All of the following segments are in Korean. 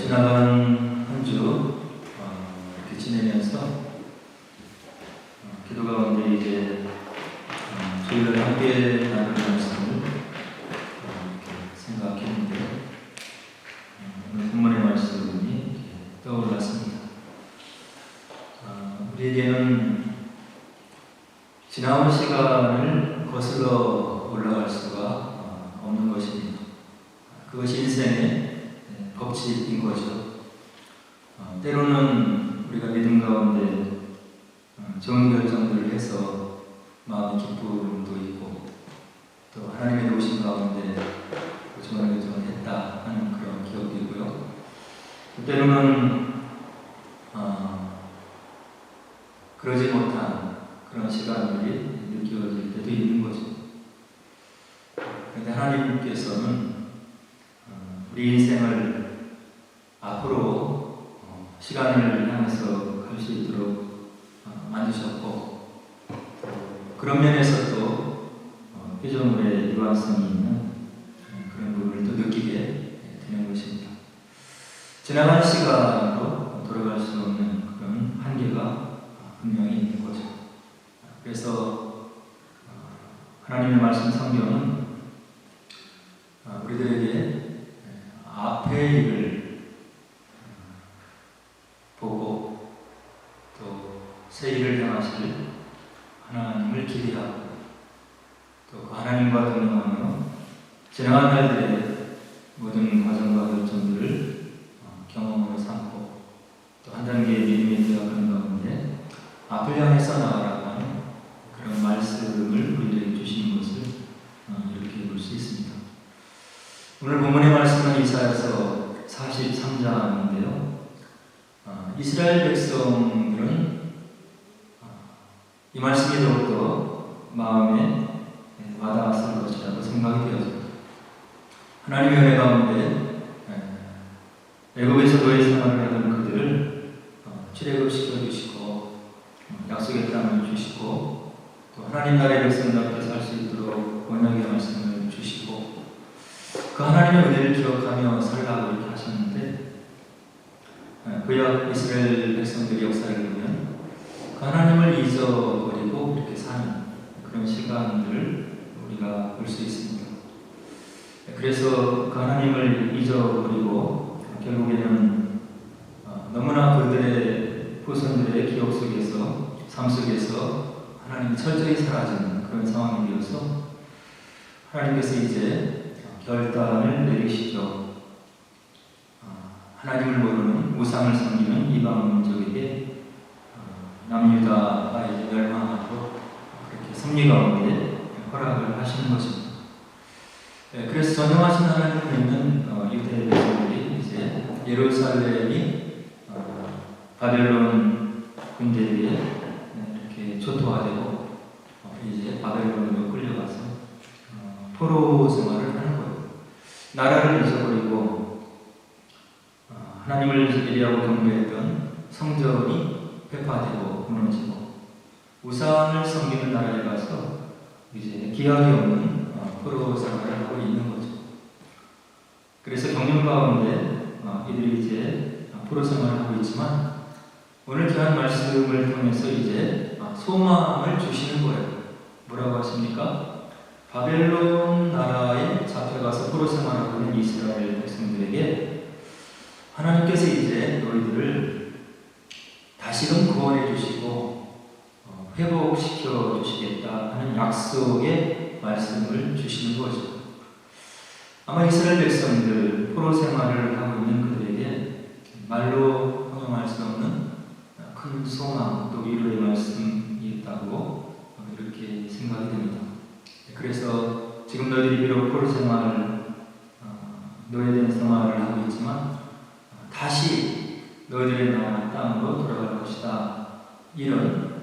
지나간 한 주 이렇게 지내면서 기도 가운데 이제 저희가 함께 나눌 말씀을 이렇게 생각했는데 오늘 본문의 말씀이 떠올랐습니다. 우리에게는 지나온 시간을 거슬러 올라갈 수가 없는 것입니다. 그것이 인생의 법칙인 거죠. 때로는 우리가 믿음 가운데 좋은 결정들을 해서 마음의 기쁨도 있고 또 하나님의 도우심 가운데 좋은 결정을 했다 하는 그런 기억이고요. 때로는 그러지 못한 그런 시간들이 느껴질 때도 있는 거죠. 그런데 하나님께서는 우리 인생을 앞으로 시간을 향해서 갈 수 있도록 만드셨고 그런 면에서 또 피조물의 유한성이 있는 그런 부분을 또 느끼게 되는 것입니다. 지나간 시간으로 돌아갈 수 없는 그런 한계가 분명히 있는 거죠. 그래서 하나님의 말씀 성경은 우리들에게 앞의 일을 보고 또 새 일을 향하실 하나님을 기대하고 또 그 하나님과 동행하며 지나간 날들의 모든 과정과 결정들을 경험으로 삼고 또 한 단계의 믿음의 대화하는 가운데 앞을 향해서 나아가라고 하는 그런 말씀을 우리에게 주시는 것을 이렇게 볼 수 있습니다. 오늘 본문의 말씀은 이사야서 43장인데요. 이스라엘 백성들은 이 말씀이 더욱더 마음에 와닿았을 것이라고 생각이 되어집니다. 하나님의 은혜 가운데 애굽에서 노예 생활을 하던 그들을 출애굽시켜 주시고 약속의 땅을 주시고 또 하나님 나라의 백성답게 살 수 있도록 언약의 말씀을 주시고 그 하나님의 은혜를 기억하며 살라고 이렇게 하셨는데 그 이스라엘 백성들의 역사를 보면 그 하나님을 잊어버리고 이렇게 사는 그런 시간들을 우리가 볼 수 있습니다. 그래서 그 하나님을 잊어버리고 결국에는 너무나 그들의 후손들의 기억 속에서 삶 속에서 하나님이 철저히 사라지는 그런 상황이 되어서 하나님께서 이제 결단을 내리시죠. 하나님을 모르는 우상을 섬기는 이방 민족에게 남유다가 이제 멸망하도록 그렇게 섭리 가운데 허락을 하시는 것입니다. 그래서 전능하신 하나님을 믿는 유대 백성들이 이제 예루살렘이 바벨론 군대에게 이렇게 초토화되고 이제 바벨론으로 끌려가서 포로 생활을 하는 거예요. 나라를 잊어버리고 하나님을 예리하고 경배했던 성전이 폐파되고 무너지고 우상을 섬기는 나라에 가서 이제 기약이 없는 포로 생활을 하고 있는 거죠. 그래서 경륜 가운데 이들이 이제 포로 생활을 하고 있지만 오늘 귀한 말씀을 통해서 이제 소망을 주시는 거예요. 뭐라고 하십니까? 바벨론 나라에 잡혀가서 포로 생활하고 있는 이스라엘 백성들에게 하나님께서 이제 너희들을 다시금 구원해 주시고 회복시켜 주시겠다 하는 약속의 말씀을 주시는 거죠. 아마 이스라엘 백성들 포로 생활을 하고 있는 그들에게 말로 형용할 수 없는 큰 소망 또 위로의 말씀이 있다고 이렇게 생각이 됩니다. 그래서 지금 너희들이 비록 포로 생활을 노예된 생활을 하고 있지만 다시 너희들의 나라 땅으로 돌아갈 것이다. 이런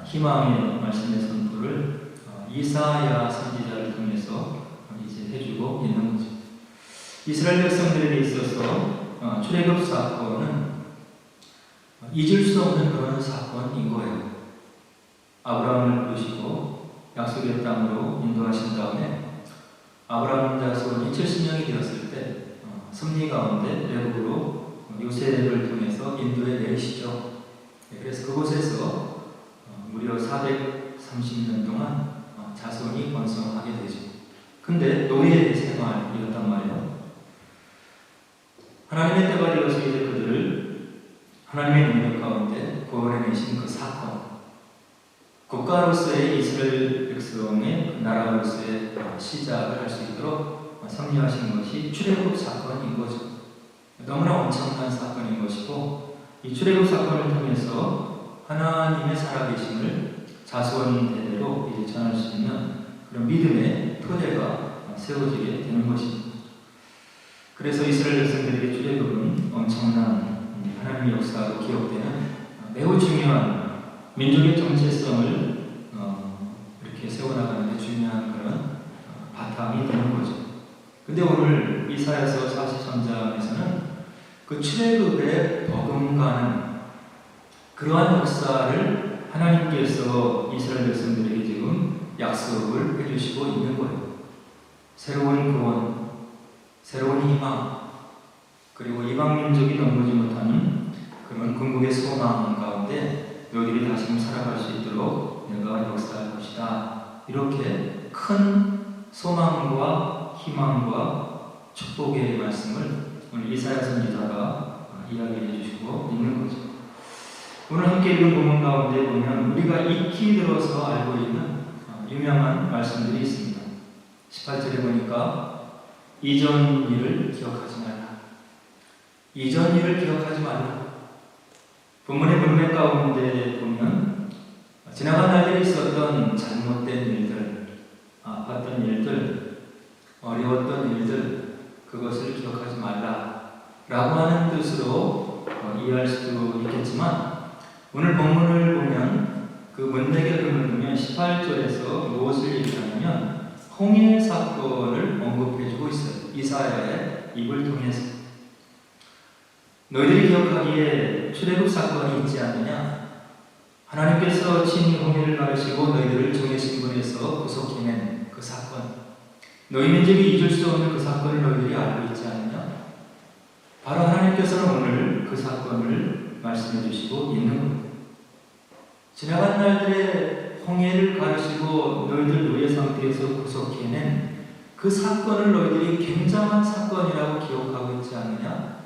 희망의 말씀의 선포를 이사야 선지자를 통해서 이제 해주고 있는 거죠. 이스라엘 백성들에게 있어서 출애굽 사건은 잊을 수 없는 그런 사건인 거예요. 아브라함을 부르시고 약속의 땅으로 인도하신 다음에 아브라함 자손이 70명이 되었을 때 섭리 가운데 애굽으로 요셉을 통해서 인도에 내리시죠. 그래서 그곳에서 무려 430년 동안 자손이 번성하게 되죠. 근데 노예 생활이었단 말이에요. 하나님의 때가 되어서 이제 그들을 하나님의 능력 가운데 구원해내신 그 사건, 국가로서의 이스라엘 백성의 나라로서의 시작을 할 수 있도록 섭리하신 것이 출애굽 사건인 거죠. 너무나 엄청난 사건인 것이고, 이 출애굽 사건을 통해서 하나님의 살아계심을 자손 대대로 이제 전할 수 있는 그런 믿음의 토대가 세워지게 되는 것입니다. 그래서 이스라엘 백성들에게 출애굽은 엄청난 하나님의 역사로 기억되는 매우 중요한 민족의 정체성을 이렇게 세워나가는 데 중요한 그런 바탕이 되는 거죠. 근데 오늘 이사야서 40선장에서는 그 출애굽에 버금가는 그러한 역사를 하나님께서 이스라엘 백성들에게 지금 약속을 해주시고 있는 거예요. 새로운 구원, 새로운 희망, 그리고 이방 민족이 넘보지 못하는 그런 궁극의 소망 가운데 너희들이 다시금 살아갈 수 있도록 내가 역사할 것이다. 이렇게 큰 소망과 희망과 축복의 말씀을 오늘 이사야 선지자가 이야기해 주시고 있는 거죠. 오늘 함께 읽은 본문 가운데 보면 우리가 익히 들어서 알고 있는 유명한 말씀들이 있습니다. 18절에 보니까 이전 일을 기억하지 말라. 이전 일을 기억하지 말라. 본문의 문맥 가운데 보면 지나간 날들에 있었던 잘못된 일들, 아팠던 일들, 어려웠던 일들, 그것을 기억하지 말라 라고 하는 뜻으로 이해할 수도 있겠지만, 오늘 본문을 보면 그 문맥의 흐름을 보면 18절에서 무엇을 얘기하냐면 홍해 사건을 언급해주고 있어요. 이사야의 입을 통해서. 너희들이 기억하기에 출애굽 사건이 있지 않느냐? 하나님께서 친히 홍해를 가르시고 너희들을 종의 신분에서 구속해낸 그 사건, 너희 민족이 잊을 수 없는 그 사건을 너희들이 알고 있지 않느냐? 바로 하나님께서는 오늘 그 사건을 말씀해 주시고 있는 겁니다. 지나간 날들에 홍해를 가르시고 너희들 노예 상태에서 구속해낸 그 사건을 너희들이 굉장한 사건이라고 기억하고 있지 않느냐?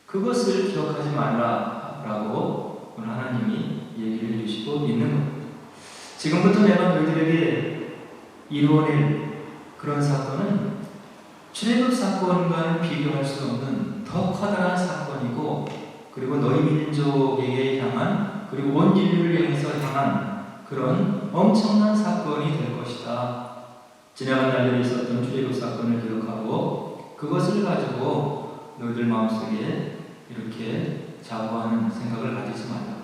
그것을 기억하지 말라라고 오늘 하나님이 얘기를 해주시고 있는 겁니다. 지금부터 내가 너희들에게 이루어낼 그런 사건은 출애굽 사건과는 비교할 수 없는 더 커다란 사건이고, 그리고 너희 민족에게 향한, 그리고 온 인류를 향해서 향한 그런 엄청난 사건이 될 것이다. 지나간 날들에 있었던 출애굽 사건을 기억하고 그것을 가지고 너희들 마음속에 이렇게 자부하는 생각을 가지지 말라.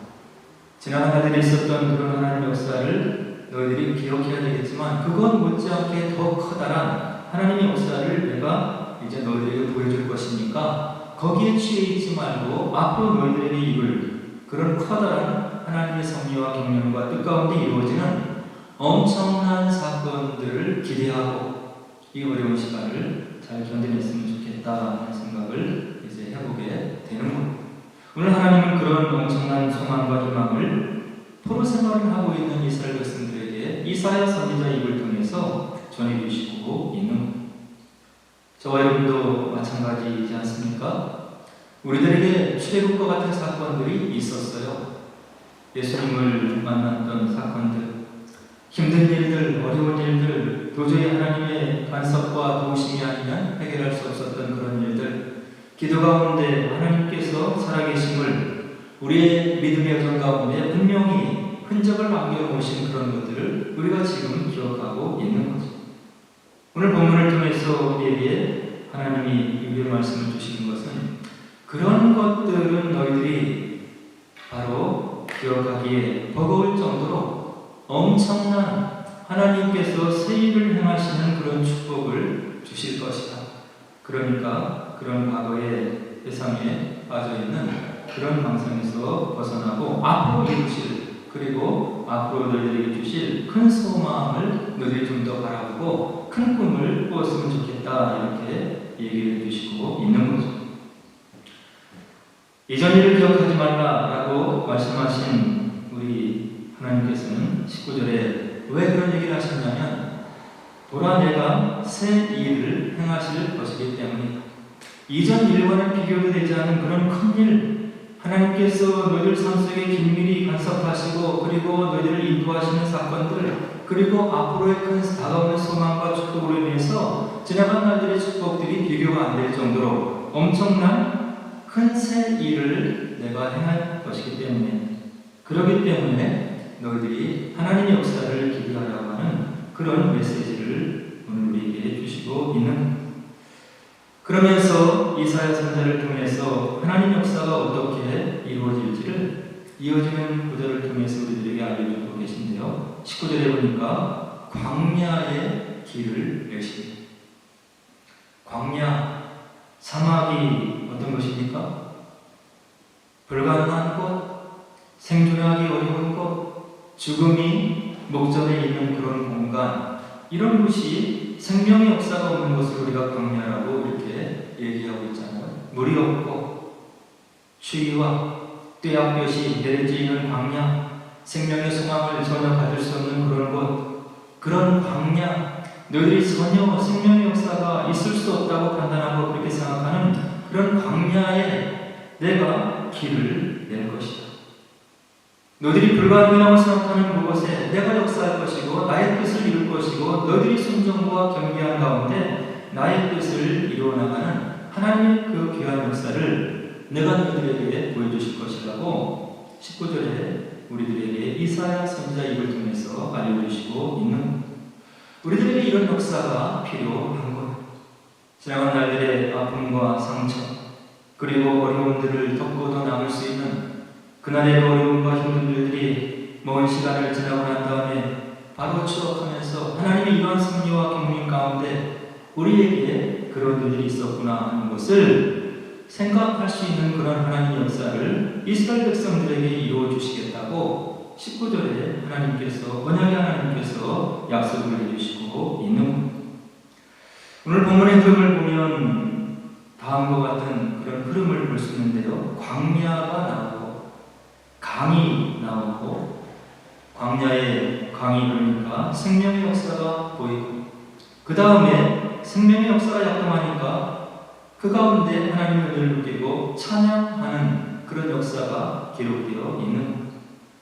지나간 날들에 있었던 그런 하나님의 역사를 너희들이 기억해야 되겠지만, 그건 못지않게 더 커다란 하나님의 역사를 내가 이제 너희들에게 보여줄 것이니까 거기에 취해 있지 말고 앞으로 너희들에게 이룰 그런 커다란 하나님의 섭리와 경륜과 뜻 가운데 이루어지는 엄청난 사건들을 기대하고 이 어려운 시간을 잘 견뎌냈으면 좋겠다 하는 생각을 이제 해보게 되는 겁니다. 오늘 하나님은 그런 엄청난 소망과 희망을 포로 생활을 하고 있는 이스라엘 백성들에게 이사야 선지자 입을 통해서 전해주시고 있는 겁니다. 저와 여러분도 마찬가지이지 않습니까? 우리들에게 출애굽과 같은 사건들이 있었어요. 예수님을 만났던 사건들, 힘든 일들, 어려운 일들, 도저히 하나님의 간섭과 도우심이 아니면 해결할 수 없었던 그런 일들, 기도 가운데 하나님께서 살아계심을 우리의 믿음의 여정 가운데 분명히 흔적을 남겨놓으신 그런 것들을 우리가 지금 기억하고 있는 거죠. 오늘 본문을 통해서 우리에게 하나님이 우리의 말씀을 주시는 것은 그런 것들은 너희들이 바로 기억하기에 버거울 정도로 엄청난 하나님께서 새 일을 행하시는 그런 축복을 주실 것이다. 그러니까 그런 과거의 세상에 빠져있는 그런 망상에서 벗어나고 앞으로 이루실, 그리고 앞으로 너희들에게 주실 큰 소망을 너희들이 좀 더 바라보고 큰 꿈을 꾸었으면 좋겠다, 이렇게 얘기를 해주시고 있는 거죠. 이전 일을 기억하지 말라라고 말씀하신 우리 하나님께서는 19절에 왜 그런 얘기를 하셨냐면 보라 내가 새 일을 행하실 것이기 때문이다. 이전 일과는 비교도 되지 않은 그런 큰 일, 하나님께서 너희들 삶 속에 긴밀히 간섭하시고 그리고 너희들을 인도하시는 사건들, 그리고 앞으로의 큰 다가오는 소망과 축복으로 인해서 지나간 날들의 축복들이 비교가 안 될 정도로 엄청난 큰 새 일을 내가 행할 것이기 때문에, 그렇기 때문에 너희들이 하나님의 역사를 기대하라고 하는 그런 메시지를 오늘 우리에게 주시고 있는. 그러면서 이사야 선지자를 통해서 하나님 역사가 어떻게 이루어질지를 이어지는 구절을 통해서 우리들에게 알려주고 계신데요. 19절에 보니까 광야의 길을 내십니다. 광야, 사막이 어떤 것입니까? 불가능한 곳, 생존하기 어려운 곳, 죽음이 목전에 있는 그런 공간, 이런 곳이 생명의 역사가 없는 것을 우리가 광야라고 이렇게 얘기하고 있잖아요. 물이 없고 추위와 뙤약볕이 내리쬐는 광야, 생명의 소망을 전혀 가질 수 없는 그런 곳, 그런 광야, 너희들이 전혀 생명의 역사가 있을 수 없다고 판단하고 그렇게 생각하는 그런 광야에 내가 길을 낼 것이다. 너희들이 불가능이라고 생각하는 그곳에 내가 역사할 것이고 나의 뜻을 이룰 것이고 너희들이 순종과 경배한 가운데 나의 뜻을 이루어나가는 하나님의 그 귀한 역사를 내가 너희들에게 보여주실 것이라고 19절에 우리들에게 이사야 선지자 입을 통해서 알려주시고 있는, 우리들에게 이런 역사가 필요한 것. 지나간 날들의 아픔과 상처 그리고 어려움들을 덮고도 남을 수 있는 그날의 어려움과 힘듦들이 먼 시간을 지나고 난 다음에 바로 추억하면서 하나님의 이러한 섭리와 경륜 가운데 우리에게 그런 일들이 있었구나 하는 것을 생각할 수 있는 그런 하나님의 역사를 이스라엘 백성들에게 이루어 주시겠다고 19절에 하나님께서, 언약의 하나님께서 약속을 해주시고 있는. 오늘 본문의 흐름을 보면 다음과 같은 그런 흐름을 볼 수 있는데요. 광야가 나오고 강이 나오고, 광야의 강이 그러니까 생명의 역사가 보이고, 그 다음에 생명의 역사가 약동하니까 그 가운데 하나님의 은혜를 누리고 찬양하는 그런 역사가 기록되어 있는.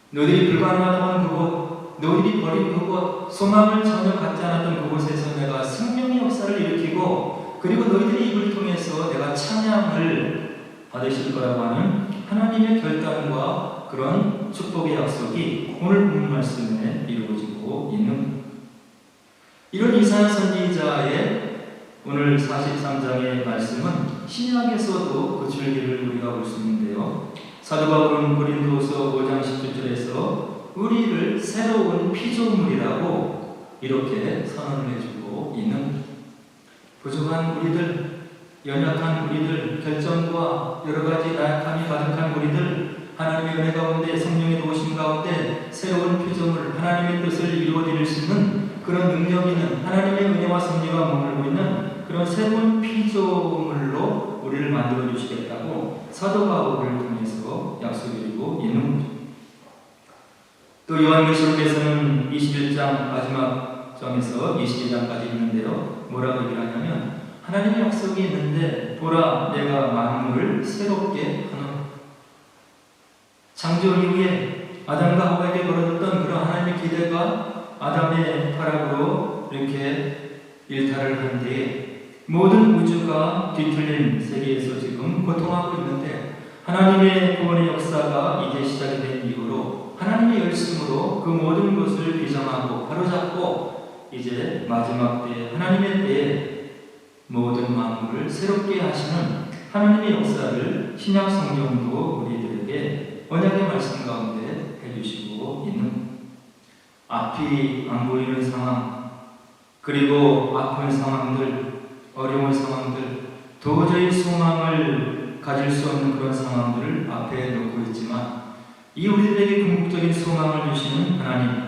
너희들이 불가능하다는 그곳, 너희들이 버린 그곳, 소망을 전혀 갖지 않았던 그곳에서 내가 생명의 역사를 일으키고, 그리고 너희들의 입을 통해서 내가 찬양을 받으실 거라고 하는 하나님의 결단과 그런 축복의 약속이 오늘 본 말씀에 이루어지고 있는, 이런 이사야 선지자의 오늘 43장의 말씀은 신약에서도 그 줄기를 우리가 볼 수 있는데요. 사도 바울은 고린도서 5장 17절에서 우리를 새로운 피조물이라고 이렇게 선언을 해주고 있는, 부족한 우리들, 연약한 우리들, 결정과 여러 가지 나약함이 가득한 우리들, 하나님의 은혜 가운데 성령의 도우심 가운데 새로운 피조물, 하나님의 뜻을 이루어드릴 수 있는 그런 능력 있는 하나님의 은혜와 섭리가 머물고 있는 그런 새로운 피조물로 우리를 만들어 주시겠다고 사도 바울을 통해서 약속드리고 있는 거죠. 또 요한계시록에서는 21장 마지막 장에서 22장까지 있는데요. 뭐라고 얘기를 하냐면 하나님의 약속이 있는데 보라 내가 만물을 새롭게 하노라. 창조 이후에 아담과 하와에게 벌어졌던 그런 하나님의 기대가 아담의 타락으로 이렇게 일탈을 한 뒤에 모든 우주가 뒤틀린 세계에서 지금 고통하고 있는데, 하나님의 구원의 역사가 이제 시작이 된 이후로 하나님의 열심으로 그 모든 것을 비정하고 바로잡고 이제 마지막 때 하나님의 때에 모든 만물을 새롭게 하시는 하나님의 역사를 신약 성경도 우리들에게 언약의 말씀 가운데 해주시고 있는, 앞이 안 보이는 상황, 그리고 아픈 상황들, 어려운 상황들, 도저히 소망을 가질 수 없는 그런 상황들을 앞에 놓고 있지만 이 우리들에게 궁극적인 소망을 주시는 하나님,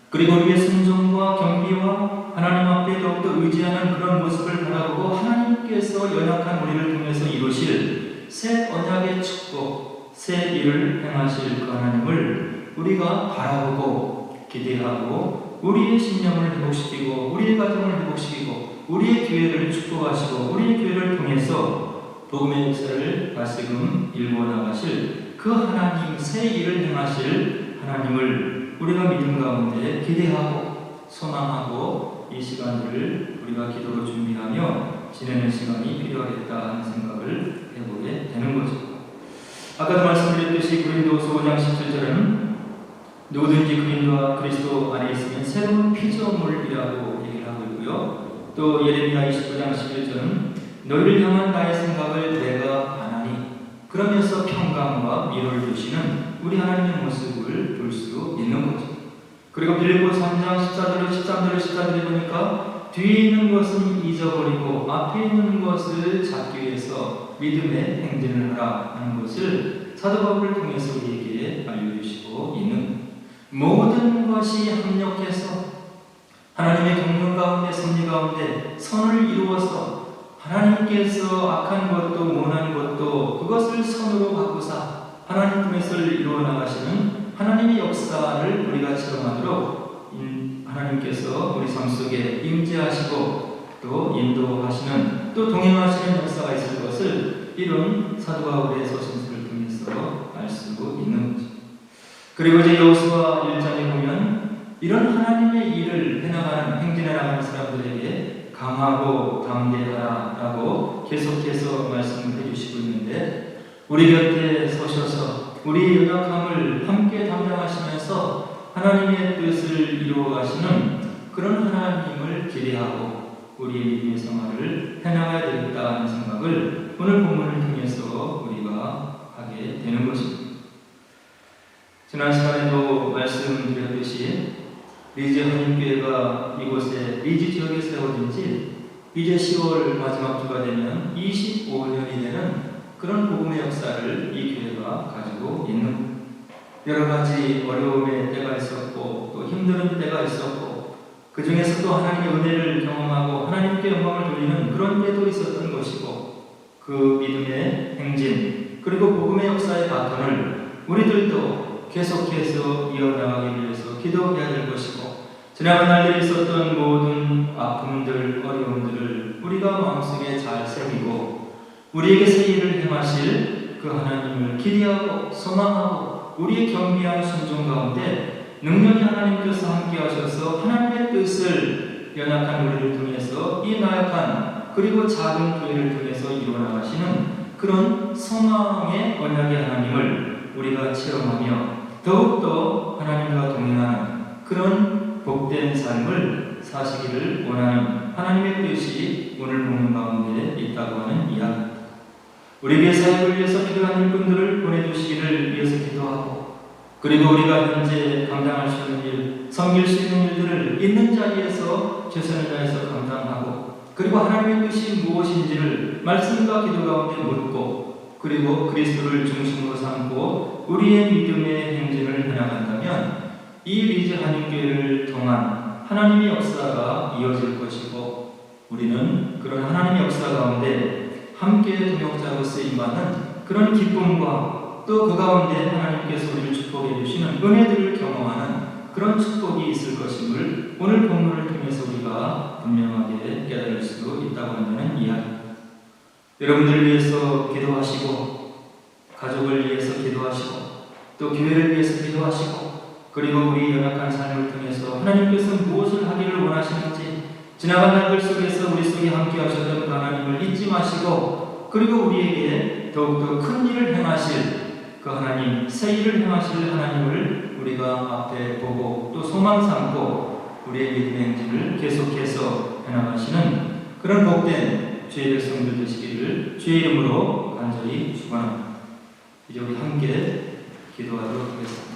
그리고 우리의 순종과 경비와 하나님 앞에 더욱더 의지하는 그런 모습을 바라보고 하나님께서 연약한 우리를 통해서 이루실 새 언약의 축복, 새 일을 행하실 그 하나님을 우리가 바라보고 기대하고 우리의 신념을 회복시키고 우리의 가정을 회복시키고 우리의 교회를 축복하시고 우리의 교회를 통해서 복음의 역사를 다시금 일궈 나가실 그 하나님, 새 일을 행하실 하나님을 우리가 믿음 가운데 기대하고 소망하고 이 시간들을 우리가 기도로 준비하며 지내는 시간이 필요하겠다 하는 생각을 해보게 되는 거죠. 아까도 말씀드렸듯이 고린도후서 5장 17절은 누구든지 그리스도와 그리스도 안에 있으면 새로운 피조물이라고 얘기를 하고 있고요. 또 예레미야 29장 11절은 너희를 향한 나의 생각을 내가 아나니 그러면서 평강과 위로를 주시는 우리 하나님의 모습을 볼 수 있는 거죠. 그리고 빌립보 3장 13절을 보니까 뒤에 있는 것은 잊어버리고 앞에 있는 것을 잡기 위해서 믿음의 행진을 하라 하는 것을 사도 바울을 통해서 우리에게 알려주시고 있는 모든 것이 합력해서 하나님의 경륜 가운데 섭리 가운데 선을 이루어서 하나님께서 악한 것도 못한 것도 그것을 선으로 바꾸사 하나님 품에서를 이루어 나가시는 하나님의 역사를 우리가 체험하도록 하나님께서 우리 삶 속에 임재하시고 또 인도하시는 또 동행하시는 역사가 있을 것을 이런 사도 바울의 서신서를 통해서 알 수 있는 거죠. 그리고 이제 여호수아 1장에 보면 이런 하나님의 일을 해나가는 행진해 나가는 사람들에게 강하고 담대하라라고 계속해서 말씀을 해주시고 있는데 우리 곁에 서셔서 우리의 연약함을 함께 담당하시면서 하나님의 뜻을 이루어가시는 그런 하나님을 기대하고 우리의 믿음의 생활을 해나가야 되겠다 하는 생각을 오늘 본문을 통해서 우리가 하게 되는 것입니다. 지난 시간에도 말씀드렸듯이 리즈 한인교회가 이곳에 리즈 지역에 세워진 지 이제 10월 마지막 주가 되면 25년이 되는 그런 복음의 역사를 이 교회가 가지고 있는 여러 가지 어려움의 때가 있었고 또 힘든 때가 있었고 그 중에서도 하나님의 은혜를 경험하고 하나님께 영광을 돌리는 그런 때도 있었던 것이고 그 믿음의 행진 그리고 복음의 역사의 바톤을 우리들도 계속해서 이어나가기 위해서 기도해야 될 것이고 지나간 날들에 있었던 모든 아픔들, 어려움들을 우리가 마음속에 잘 새기고 우리에게 새 일을 행하실 그 하나님을 기대하고 소망하고 우리의 겸비한 순종 가운데 능력이 하나님께서 함께 하셔서 하나님의 뜻을 연약한 우리를 통해서 이 나약한 그리고 작은 교회를 통해서 이루어나가시는 그런 소망의 언약의 하나님을 우리가 체험하며 더욱더 하나님과 동행하는 그런 복된 삶을 사시기를 원하는 하나님의 뜻이 오늘 본문 가운데 있다고 하는 이야기입니다. 우리 교회 사역을 위해서 필요한 일꾼들을 보내주시기를 위해서 기도하고 그리고 우리가 현재 감당할 수 있는 일, 섬길 수 있는 일들을 있는 자리에서 최선을 다해서 감당하고 그리고 하나님의 뜻이 무엇인지를 말씀과 기도 가운데 묻고 그리고 그리스도를 중심으로 삼고 우리의 믿음의 행진을 해나간다면 이 리즈 한인교회를 통한 하나님의 역사가 이어질 것이고 우리는 그런 하나님의 역사 가운데 함께 동역자로 쓰임받는 그런 기쁨과 또 그 가운데 하나님께서 우리를 축복해 주시는 은혜들을 경험하는 그런 축복이 있을 것임을 오늘 본문을 통해서 우리가 분명하게 깨달을 수 있다고 한다는 이야기입니다. 여러분들을 위해서 기도하시고 가족을 위해서 기도하시고 또 교회를 위해서 기도하시고 그리고 우리 연약한 삶을 통해서 하나님께서 무엇을 하기를 원하시는지 지나간 날들 속에서 우리 속에 함께 하셨던 그 하나님을 잊지 마시고 그리고 우리에게 더욱더 큰 일을 행하실 그 하나님, 새 일을 행하실 하나님을 우리가 앞에 보고 또 소망 삼고 우리의 믿음의 행진을 계속해서 해나가시는 그런 복된 주의 백성들 되시기를 주의 이름으로 간절히 축원합니다. 이제 우리 함께 기도하도록 하겠습니다.